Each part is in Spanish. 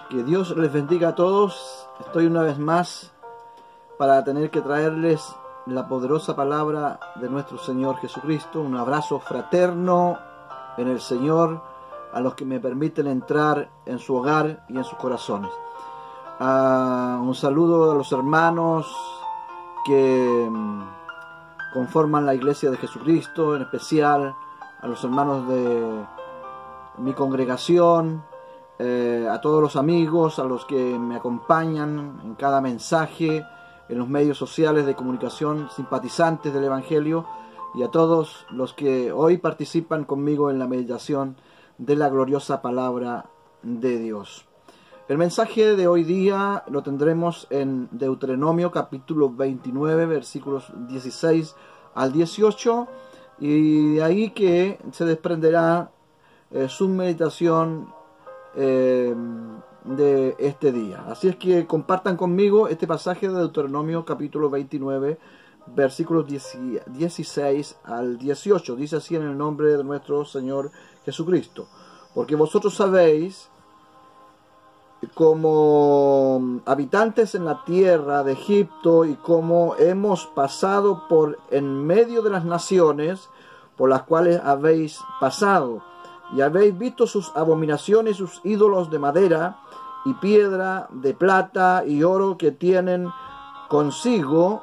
Que Dios les bendiga a todos. Estoy una vez más para tener que traerles la poderosa palabra de nuestro Señor Jesucristo. Un abrazo fraterno en el Señor a los que me permiten entrar en su hogar y en sus corazones. Un saludo a los hermanos que conforman la Iglesia de Jesucristo, en especial a los hermanos de mi congregación, a todos los amigos, a los que me acompañan en cada mensaje, en los medios sociales de comunicación, simpatizantes del Evangelio, y a todos los que hoy participan conmigo en la meditación de la gloriosa palabra de Dios. El mensaje de hoy día lo tendremos en Deuteronomio capítulo 29, versículos 16 al 18, y de ahí que se desprenderá su meditación de este día. Así es que compartan conmigo este pasaje de Deuteronomio capítulo 29, versículos 16 al 18. Dice así en el nombre de nuestro Señor Jesucristo: porque vosotros sabéis, como habitantes en la tierra de Egipto, y como hemos pasado por en medio de las naciones por las cuales habéis pasado, y habéis visto sus abominaciones, sus ídolos de madera y piedra, de plata y oro que tienen consigo,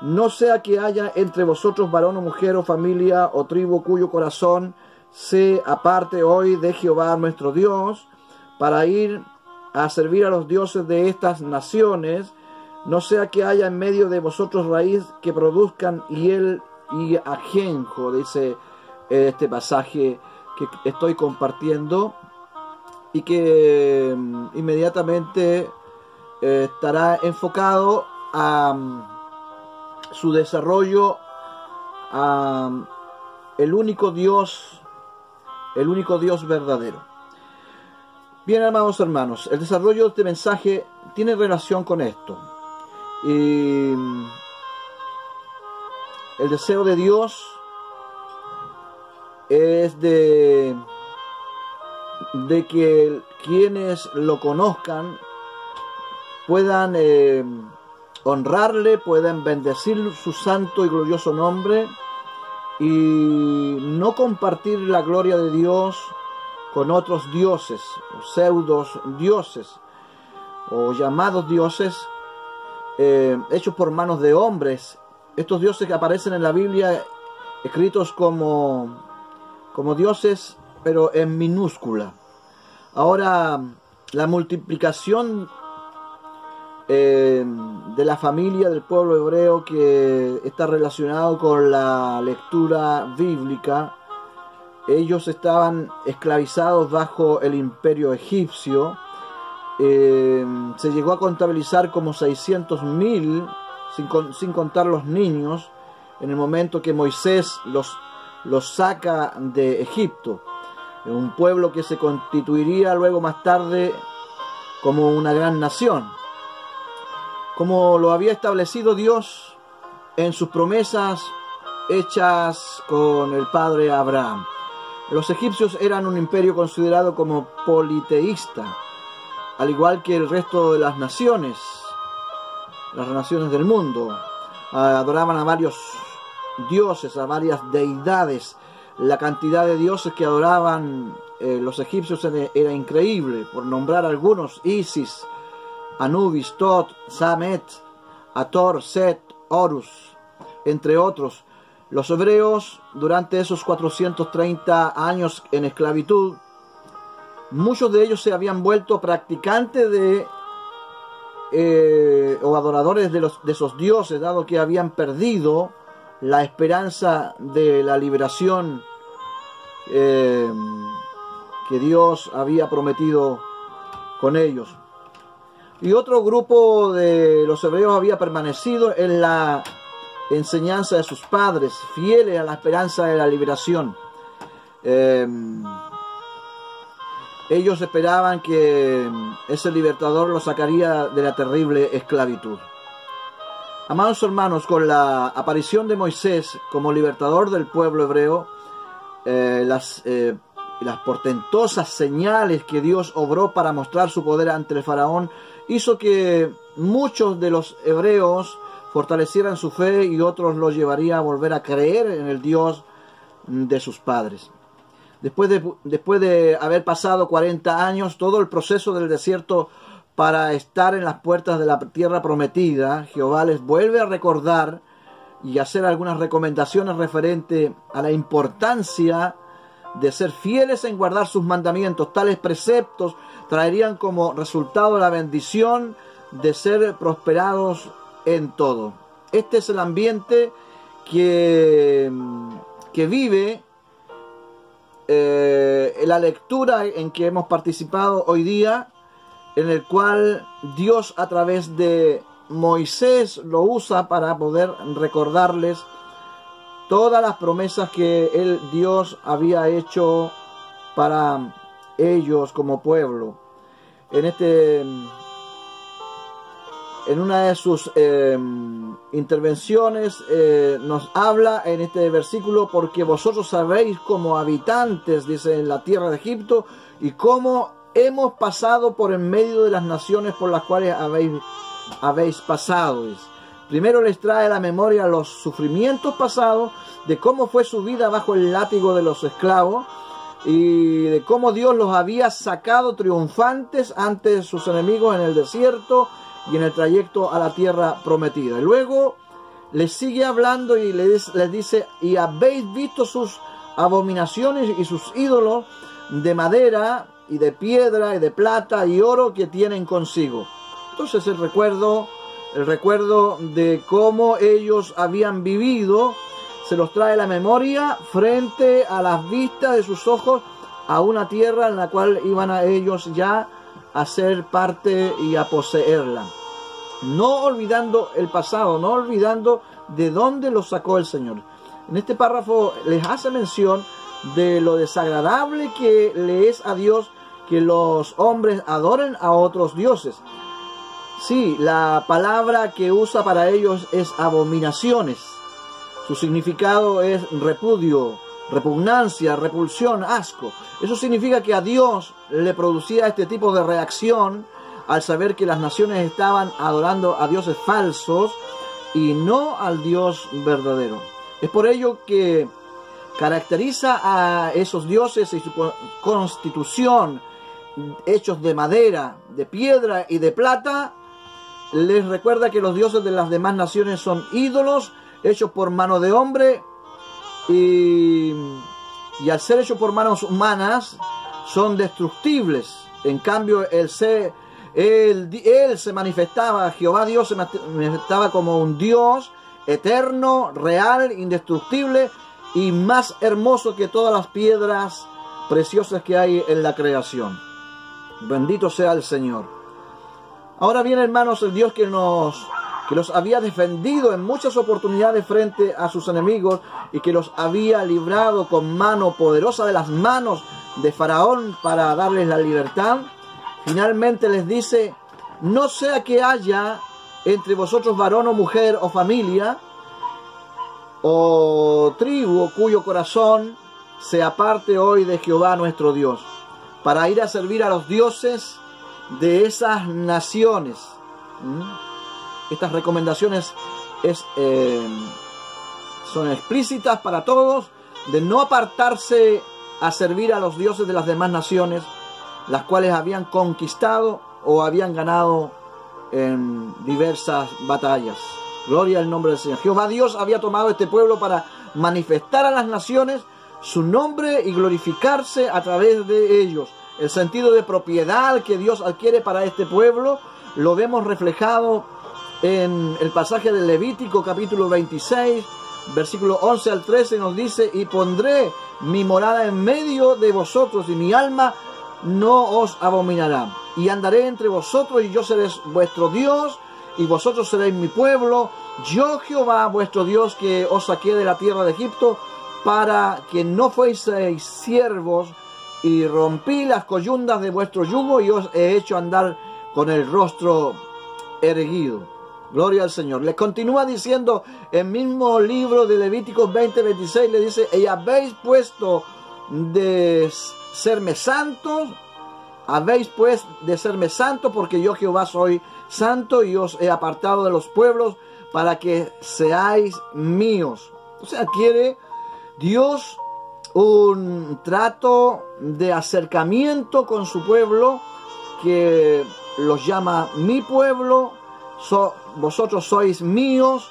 no sea que haya entre vosotros varón o mujer o familia o tribu cuyo corazón se aparte hoy de Jehová nuestro Dios para ir a servir a los dioses de estas naciones, no sea que haya en medio de vosotros raíz que produzcan hiel y ajenjo. Dice este pasaje que estoy compartiendo, y que inmediatamente estará enfocado a su desarrollo, a el único Dios verdadero. Bien, amados hermanos, el desarrollo de este mensaje tiene relación con esto. Y el deseo de Dios es de que quienes lo conozcan puedan honrarle, puedan bendecir su santo y glorioso nombre, y no compartir la gloria de Dios con otros dioses, o pseudos dioses, o llamados dioses, hechos por manos de hombres. Estos dioses que aparecen en la Biblia escritos como dioses, pero en minúscula. Ahora, la multiplicación de la familia del pueblo hebreo, que está relacionado con la lectura bíblica, ellos estaban esclavizados bajo el imperio egipcio. Se llegó a contabilizar como 600.000, sin contar los niños, en el momento que Moisés los saca de Egipto, un pueblo que se constituiría luego más tarde como una gran nación, como lo había establecido Dios en sus promesas hechas con el padre Abraham. Los egipcios eran un imperio considerado como politeísta, al igual que el resto de las naciones del mundo. Adoraban a varios dioses, a varias deidades. La cantidad de dioses que adoraban los egipcios era increíble. Por nombrar algunos: Isis, Anubis, Tot, Samet, Ator, Set, Horus, entre otros. Los hebreos, durante esos 430 años en esclavitud, muchos de ellos se habían vuelto practicantes o adoradores de esos dioses, dado que habían perdido la esperanza de la liberación que Dios había prometido con ellos. Y otro grupo de los hebreos había permanecido en la enseñanza de sus padres, fieles a la esperanza de la liberación. Ellos esperaban que ese libertador los sacaría de la terrible esclavitud. Amados hermanos, con la aparición de Moisés como libertador del pueblo hebreo, y las portentosas señales que Dios obró para mostrar su poder ante el faraón, hizo que muchos de los hebreos fortalecieran su fe y otros los llevaría a volver a creer en el Dios de sus padres. Después de haber pasado 40 años, todo el proceso del desierto para estar en las puertas de la tierra prometida, Jehová les vuelve a recordar y hacer algunas recomendaciones referente a la importancia de ser fieles en guardar sus mandamientos. Tales preceptos traerían como resultado la bendición de ser prosperados en todo. Este es el ambiente que vive la lectura en que hemos participado hoy día, en el cual Dios a través de Moisés lo usa para poder recordarles todas las promesas que Dios había hecho para ellos como pueblo. En una de sus intervenciones nos habla en este versículo: porque vosotros sabéis como habitantes, dice, en la tierra de Egipto, y cómo hemos pasado por en medio de las naciones por las cuales habéis pasado. Dice. Primero les trae a la memoria los sufrimientos pasados, de cómo fue su vida bajo el látigo de los esclavos, y de cómo Dios los había sacado triunfantes ante sus enemigos en el desierto y en el trayecto a la tierra prometida. Y luego les sigue hablando y les dice: y habéis visto sus abominaciones y sus ídolos de madera y de piedra y de plata y oro que tienen consigo. Entonces el recuerdo de cómo ellos habían vivido se los trae a la memoria frente a las vistas de sus ojos a una tierra en la cual iban a ellos ya a ser parte y a poseerla. No olvidando el pasado, no olvidando de dónde los sacó el Señor. En este párrafo les hace mención de lo desagradable que le es a Dios que los hombres adoren a otros dioses. Sí, la palabra que usa para ellos es abominaciones. Su significado es repudio, repugnancia, repulsión, asco. Eso significa que a Dios le producía este tipo de reacción al saber que las naciones estaban adorando a dioses falsos y no al Dios verdadero. Es por ello que caracteriza a esos dioses y su constitución, hechos de madera, de piedra y de plata. Les recuerda que los dioses de las demás naciones son ídolos hechos por mano de hombre, y al ser hechos por manos humanas son destructibles. En cambio él se manifestaba, Jehová Dios se manifestaba como un Dios eterno, real, indestructible y más hermoso que todas las piedras preciosas que hay en la creación. Bendito sea el Señor. Ahora bien, hermanos, el Dios que los había defendido en muchas oportunidades frente a sus enemigos y que los había librado con mano poderosa de las manos de Faraón para darles la libertad, finalmente les dice: no sea que haya entre vosotros varón o mujer o familia o tribu cuyo corazón se aparte hoy de Jehová nuestro Dios, para ir a servir a los dioses de esas naciones. Estas recomendaciones son explícitas para todos, de no apartarse a servir a los dioses de las demás naciones, las cuales habían conquistado o habían ganado en diversas batallas. Gloria al nombre del Señor. Jehová Dios había tomado este pueblo para manifestar a las naciones su nombre y glorificarse a través de ellos. El sentido de propiedad que Dios adquiere para este pueblo lo vemos reflejado en el pasaje del Levítico capítulo 26, versículo 11 al 13, nos dice: y pondré mi morada en medio de vosotros, y mi alma no os abominará. Y andaré entre vosotros, y yo seré vuestro Dios, y vosotros seréis mi pueblo. Yo, Jehová, vuestro Dios, que os saqué de la tierra de Egipto, para que no fueseis siervos, y rompí las coyundas de vuestro yugo, y os he hecho andar con el rostro erguido. Gloria al Señor. Les continúa diciendo el mismo libro de Levíticos 20:26, le dice: y habéis puesto serme santos, habéis pues de serme santos, porque yo Jehová soy santo y os he apartado de los pueblos para que seáis míos. O sea, quiere Dios un trato de acercamiento con su pueblo, que los llama mi pueblo, vosotros sois míos,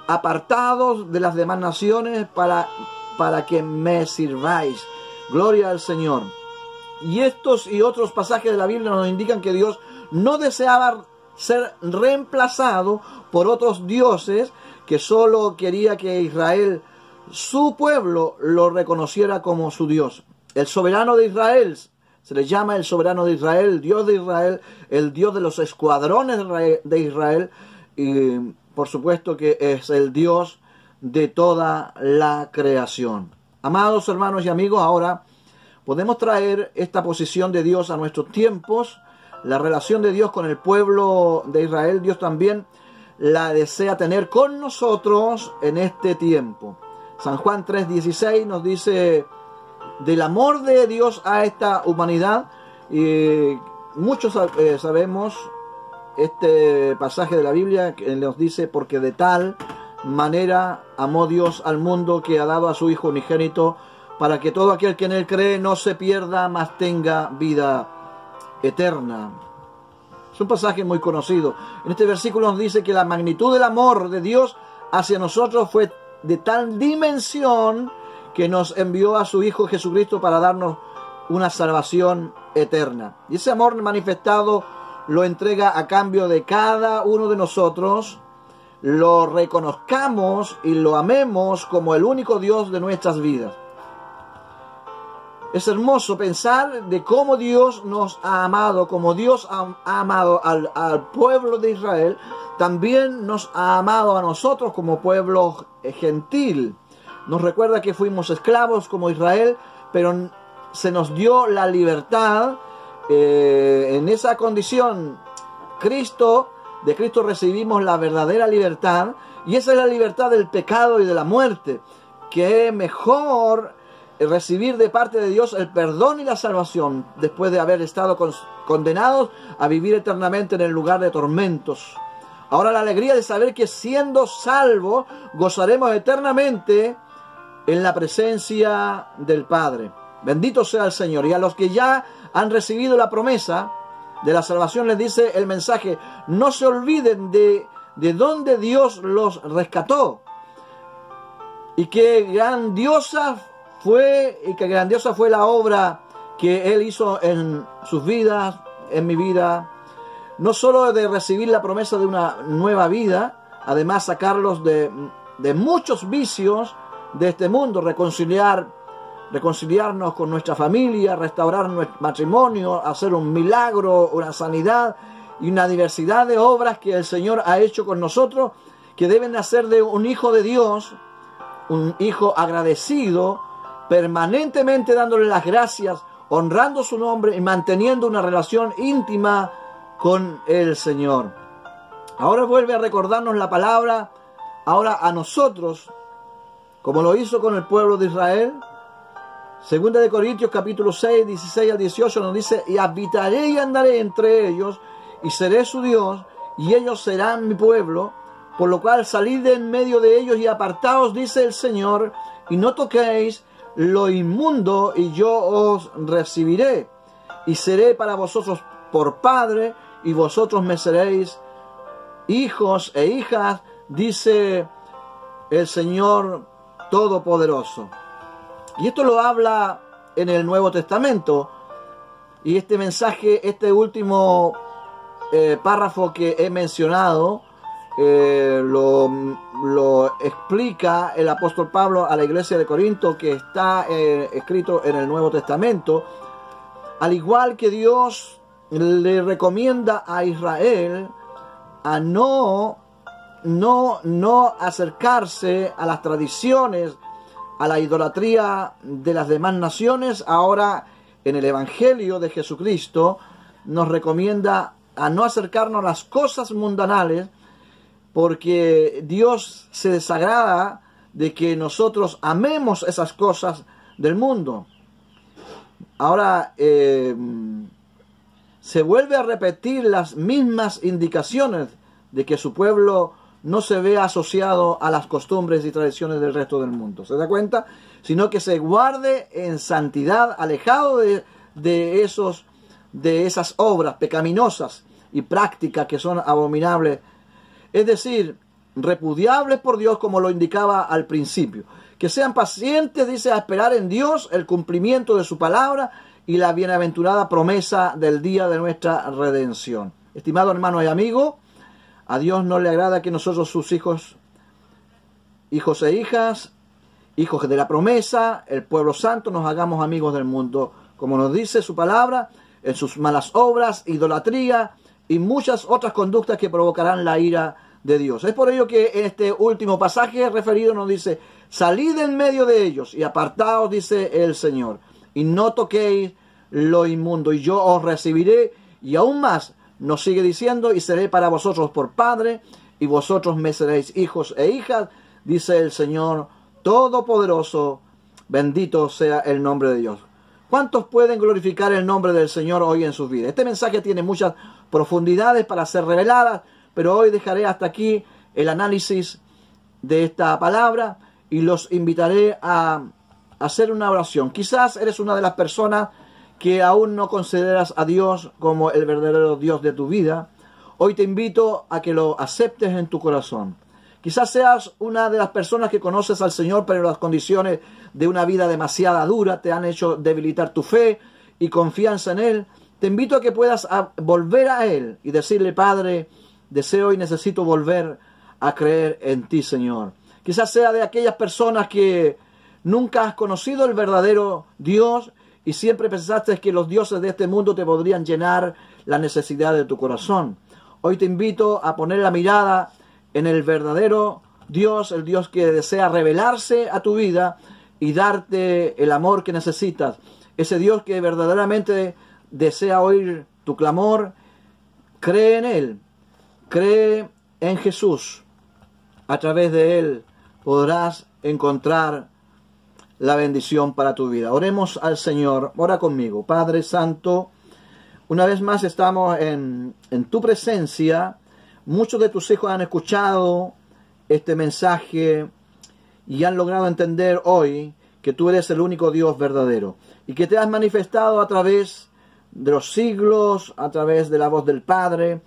apartados de las demás naciones para que me sirváis. Gloria al Señor. Y estos y otros pasajes de la Biblia nos indican que Dios no deseaba ser reemplazado por otros dioses, que solo quería que Israel, su pueblo, lo reconociera como su Dios. El soberano de Israel, se le llama el soberano de Israel, el Dios de Israel, el Dios de los escuadrones de Israel, y por supuesto que es el Dios de toda la creación. Amados hermanos y amigos, ahora podemos traer esta posición de Dios a nuestros tiempos. La relación de Dios con el pueblo de Israel, Dios también la desea tener con nosotros en este tiempo. San Juan 3:16 nos dice del amor de Dios a esta humanidad, y muchos sabemos este pasaje de la Biblia que nos dice: porque de tal manera amó Dios al mundo que ha dado a su Hijo unigénito, para que todo aquel que en él cree no se pierda, mas tenga vida eterna. Es un pasaje muy conocido. En este versículo nos dice que la magnitud del amor de Dios hacia nosotros fue de tal dimensión que nos envió a su Hijo Jesucristo para darnos una salvación eterna. Y ese amor manifestado lo entrega a cambio de cada uno de nosotros, lo reconozcamos y lo amemos como el único Dios de nuestras vidas. Es hermoso pensar de cómo Dios nos ha amado, como Dios ha amado al pueblo de Israel, también nos ha amado a nosotros como pueblo gentil. Nos recuerda que fuimos esclavos como Israel, pero se nos dio la libertad. En esa condición, de Cristo recibimos la verdadera libertad, y esa es la libertad del pecado y de la muerte, que es mejor recibir de parte de Dios el perdón y la salvación después de haber estado condenados a vivir eternamente en el lugar de tormentos. Ahora la alegría de saber que siendo salvos gozaremos eternamente en la presencia del Padre. Bendito sea el Señor. Y a los que ya han recibido la promesa de la salvación les dice el mensaje: no se olviden de dónde Dios los rescató, y qué grandiosa fue la obra que Él hizo en sus vidas, en mi vida. No solo de recibir la promesa de una nueva vida, además sacarlos de muchos vicios de este mundo, reconciliarnos con nuestra familia, restaurar nuestro matrimonio, hacer un milagro, una sanidad y una diversidad de obras que el Señor ha hecho con nosotros, que deben hacer de un hijo de Dios un hijo agradecido, permanentemente dándole las gracias, honrando su nombre y manteniendo una relación íntima con el Señor. Ahora vuelve a recordarnos la palabra, ahora a nosotros, como lo hizo con el pueblo de Israel. Segunda de Corintios capítulo 6, 16 al 18 nos dice: y habitaré y andaré entre ellos, y seré su Dios, y ellos serán mi pueblo, por lo cual salid de en medio de ellos y apartaos, dice el Señor, y no toquéis lo inmundo, y yo os recibiré, y seré para vosotros por padre, y vosotros me seréis hijos e hijas, dice el Señor Todopoderoso. Y esto lo habla en el Nuevo Testamento. Y este mensaje, este último párrafo que he mencionado, lo explica el apóstol Pablo a la iglesia de Corinto, que está escrito en el Nuevo Testamento. Al igual que Dios le recomienda a Israel a no acercarse a las tradiciones, a la idolatría de las demás naciones, ahora en el Evangelio de Jesucristo nos recomienda a no acercarnos a las cosas mundanales, porque Dios se desagrada de que nosotros amemos esas cosas del mundo. ahora se vuelve a repetir las mismas indicaciones de que su pueblo no se vea asociado a las costumbres y tradiciones del resto del mundo. ¿Se da cuenta? Sino que se guarde en santidad, alejado de esas obras pecaminosas y prácticas que son abominables. Es decir, repudiables por Dios, como lo indicaba al principio. Que sean pacientes, dice, a esperar en Dios el cumplimiento de su palabra y la bienaventurada promesa del día de nuestra redención. Estimados hermanos y amigos, a Dios no le agrada que nosotros, sus hijos e hijas, hijos de la promesa, el pueblo santo, nos hagamos amigos del mundo, como nos dice su palabra, en sus malas obras, idolatría y muchas otras conductas que provocarán la ira de Dios. Es por ello que en este último pasaje referido nos dice: salid en medio de ellos y apartaos, dice el Señor, y no toquéis lo inmundo, y yo os recibiré, y aún más nos sigue diciendo: y seré para vosotros por padre, y vosotros me seréis hijos e hijas, dice el Señor Todopoderoso, bendito sea el nombre de Dios. ¿Cuántos pueden glorificar el nombre del Señor hoy en sus vidas? Este mensaje tiene muchas profundidades para ser reveladas, pero hoy dejaré hasta aquí el análisis de esta palabra y los invitaré a hacer una oración. Quizás eres una de las personas que aún no consideras a Dios como el verdadero Dios de tu vida. Hoy te invito a que lo aceptes en tu corazón. Quizás seas una de las personas que conoces al Señor, pero las condiciones de una vida demasiado dura te han hecho debilitar tu fe y confianza en Él. Te invito a que puedas volver a Él y decirle: Padre, deseo y necesito volver a creer en ti, Señor. Quizás sea de aquellas personas que nunca has conocido el verdadero Dios y siempre pensaste que los dioses de este mundo te podrían llenar la necesidad de tu corazón. Hoy te invito a poner la mirada en el verdadero Dios, el Dios que desea revelarse a tu vida y darte el amor que necesitas. Ese Dios que verdaderamente desea oír tu clamor. Cree en Él, cree en Jesús. A través de Él podrás encontrar la bendición para tu vida. Oremos al Señor. Ora conmigo. Padre Santo, una vez más estamos en tu presencia. Muchos de tus hijos han escuchado este mensaje y han logrado entender hoy que tú eres el único Dios verdadero y que te has manifestado a través de los siglos, a través de la voz del Padre,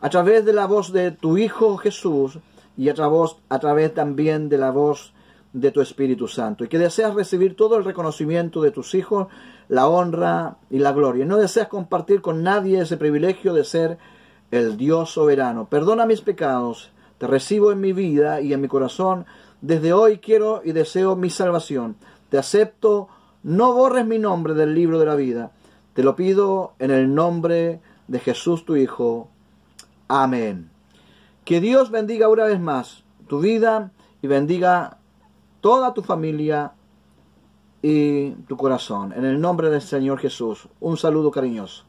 a través de la voz de tu Hijo Jesús y a través también de la voz de tu Espíritu Santo, y que deseas recibir todo el reconocimiento de tus hijos, la honra y la gloria. Y no deseas compartir con nadie ese privilegio de ser el Dios soberano. Perdona mis pecados, te recibo en mi vida y en mi corazón. Desde hoy quiero y deseo mi salvación. Te acepto, no borres mi nombre del libro de la vida. Te lo pido en el nombre de Jesús tu Hijo. Amén. Que Dios bendiga una vez más tu vida y bendiga toda tu familia y tu corazón. En el nombre del Señor Jesús, un saludo cariñoso.